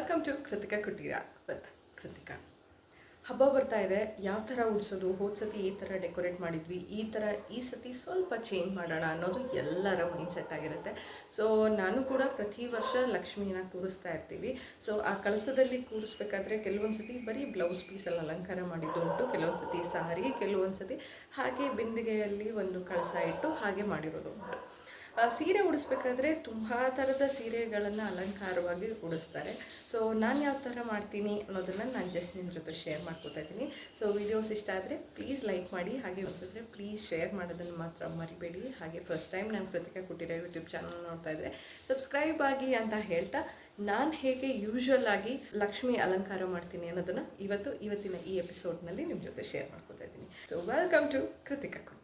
Welcome to Kritika Kuteera with Kritika. ಹಬ್ಬ ಬರ್ತಾ ಇದೆ, ಯಾವ ಥರ ಉಡ್ಸೋದು? ಹೋದ ಸತಿ ಈ ಥರ ಡೆಕೋರೇಟ್ ಮಾಡಿದ್ವಿ, ಈ ಸತಿ ಸ್ವಲ್ಪ ಚೇಂಜ್ ಮಾಡೋಣ ಅನ್ನೋದು ಎಲ್ಲರ ಮೈಂಡ್ಸೆಟ್ ಆಗಿರುತ್ತೆ. ಸೊ ನಾನು ಕೂಡ ಪ್ರತಿ ವರ್ಷ ಲಕ್ಷ್ಮೀನ ಕೂರಿಸ್ತಾ ಇರ್ತೀವಿ. ಸೊ ಆ ಕಳಸದಲ್ಲಿ ಕೂರಿಸ್ಬೇಕಾದ್ರೆ ಕೆಲವೊಂದು ಸತಿ ಬರೀ ಬ್ಲೌಸ್ ಪೀಸಲ್ಲಿ ಅಲಂಕಾರ ಮಾಡಿದ್ದು ಉಂಟು, ಕೆಲವೊಂದು ಸತಿ ಸಾರಿ, ಕೆಲವೊಂದು ಸತಿ ಹಾಗೆ ಬಿಂದಿಗೆಯಲ್ಲಿ ಒಂದು ಕಳಸ ಇಟ್ಟು ಹಾಗೆ ಮಾಡಿರೋದು ಉಂಟು. ಸೀರೆ ಉಡಿಸ್ಬೇಕಾದ್ರೆ ತುಂಬ ಥರದ ಸೀರೆಗಳನ್ನು ಅಲಂಕಾರವಾಗಿ ಉಡಿಸ್ತಾರೆ. ಸೊ ನಾನು ಯಾವ ಥರ ಮಾಡ್ತೀನಿ ಅನ್ನೋದನ್ನು ನಾನು ಜಸ್ಟ್ ನಿಮ್ಮ ಜೊತೆ ಶೇರ್ ಮಾಡ್ಕೊತಾ ಇದ್ದೀನಿ. ಸೊ ವಿಡಿಯೋಸ್ ಇಷ್ಟ ಆದರೆ ಪ್ಲೀಸ್ ಲೈಕ್ ಮಾಡಿ, ಹಾಗೆ ಅನಿಸಿದ್ರೆ ಪ್ಲೀಸ್ ಶೇರ್ ಮಾಡೋದನ್ನು ಮಾತ್ರ ಮರಿಬೇಡಿ. ಹಾಗೆ ಫಸ್ಟ್ ಟೈಮ್ ನಾನು ಕೃತಿಕಾ ಕುಟೀರ ಯೂಟ್ಯೂಬ್ ಚಾನಲ್ ನೋಡ್ತಾ ಇದ್ದರೆ ಸಬ್ಸ್ಕ್ರೈಬ್ ಆಗಿ ಅಂತ ಹೇಳ್ತಾ, ನಾನು ಹೇಗೆ ಯೂಶ್ವಲ್ ಆಗಿ ಲಕ್ಷ್ಮಿ ಅಲಂಕಾರ ಮಾಡ್ತೀನಿ ಅನ್ನೋದನ್ನು ಇವತ್ತಿನ ಈ ಎಪಿಸೋಡ್ನಲ್ಲಿ ನಿಮ್ಮ ಜೊತೆ ಶೇರ್ ಮಾಡ್ಕೊತಾ ಇದ್ದೀನಿ. So welcome to Kritika Kuteera.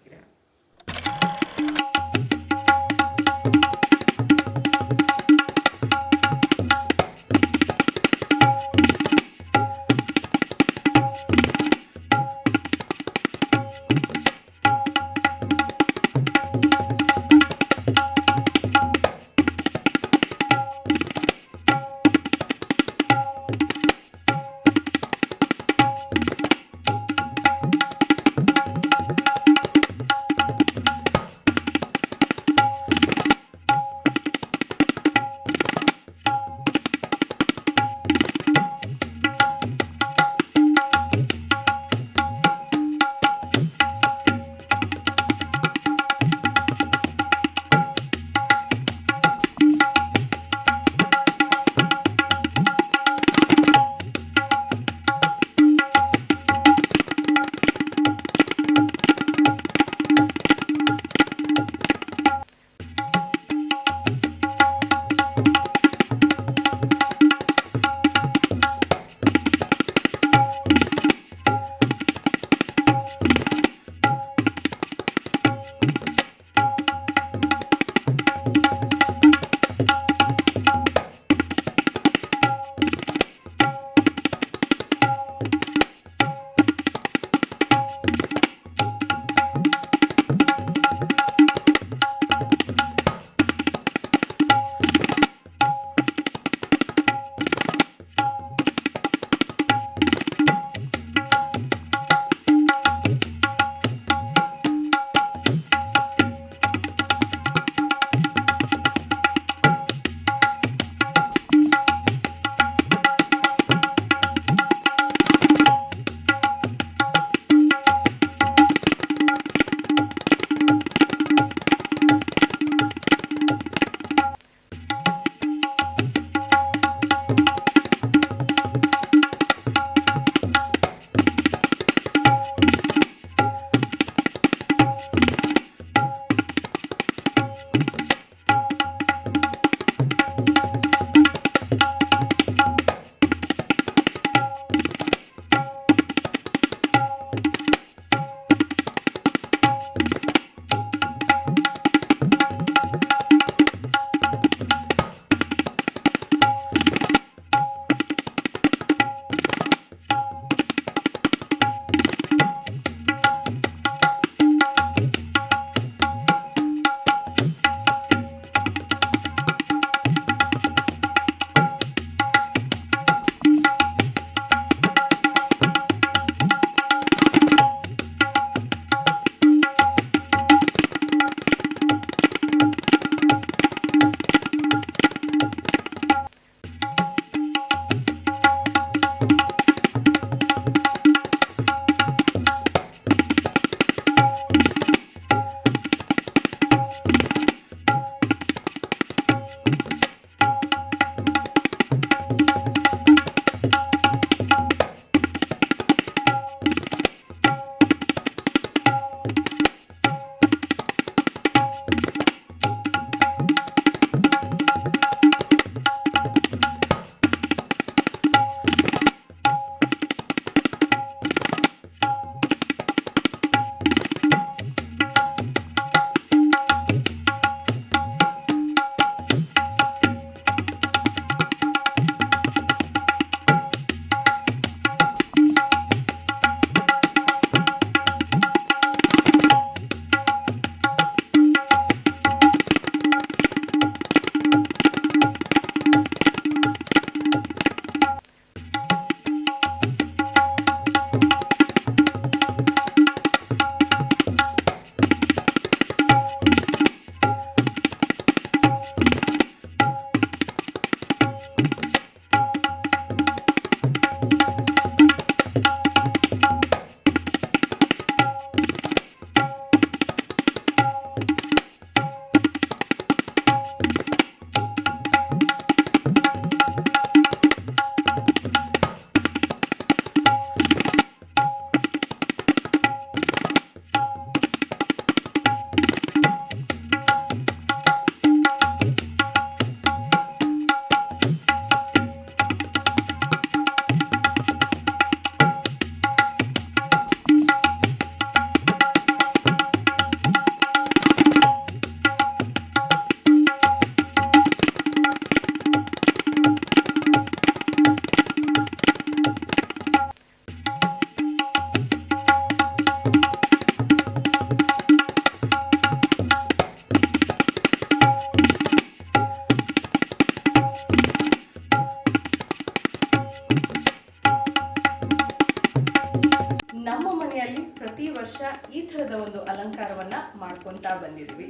ಈ ಥರದ ಒಂದು ಅಲಂಕಾರವನ್ನು ಮಾಡ್ಕೊತಾ ಬಂದಿದ್ದೀವಿ.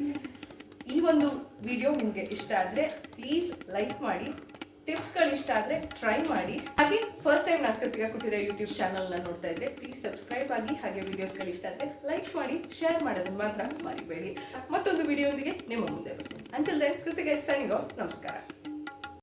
ಈ ಒಂದು ವಿಡಿಯೋ ನಿಮಗೆ ಇಷ್ಟ ಆದರೆ ಪ್ಲೀಸ್ ಲೈಕ್ ಮಾಡಿ, ಟಿಪ್ಸ್ಗಳು ಇಷ್ಟ ಆದರೆ ಟ್ರೈ ಮಾಡಿ. ಹಾಗೆ ಫಸ್ಟ್ ಟೈಮ್ ನಾನು ಕೃತಿಕಾ ಕುಟೀರ ಯೂಟ್ಯೂಬ್ ಚಾನಲ್ನ ನೋಡ್ತಾ ಇದ್ದರೆ ಪ್ಲೀಸ್ ಸಬ್ಸ್ಕ್ರೈಬ್ ಆಗಿ, ಹಾಗೆ ವಿಡಿಯೋಸ್ಗಳು ಇಷ್ಟ ಆದರೆ ಲೈಕ್ ಮಾಡಿ, ಶೇರ್ ಮಾಡೋದನ್ನು ಮಾತ್ರ ಮರಿಬೇಡಿ. ಮತ್ತೊಂದು ವಿಡಿಯೋದೊಂದಿಗೆ ನಿಮ್ಮ ಮುಂದೆ ಬರ್ತೀನಿ. Until then, Kritika signing off. ನಮಸ್ಕಾರ.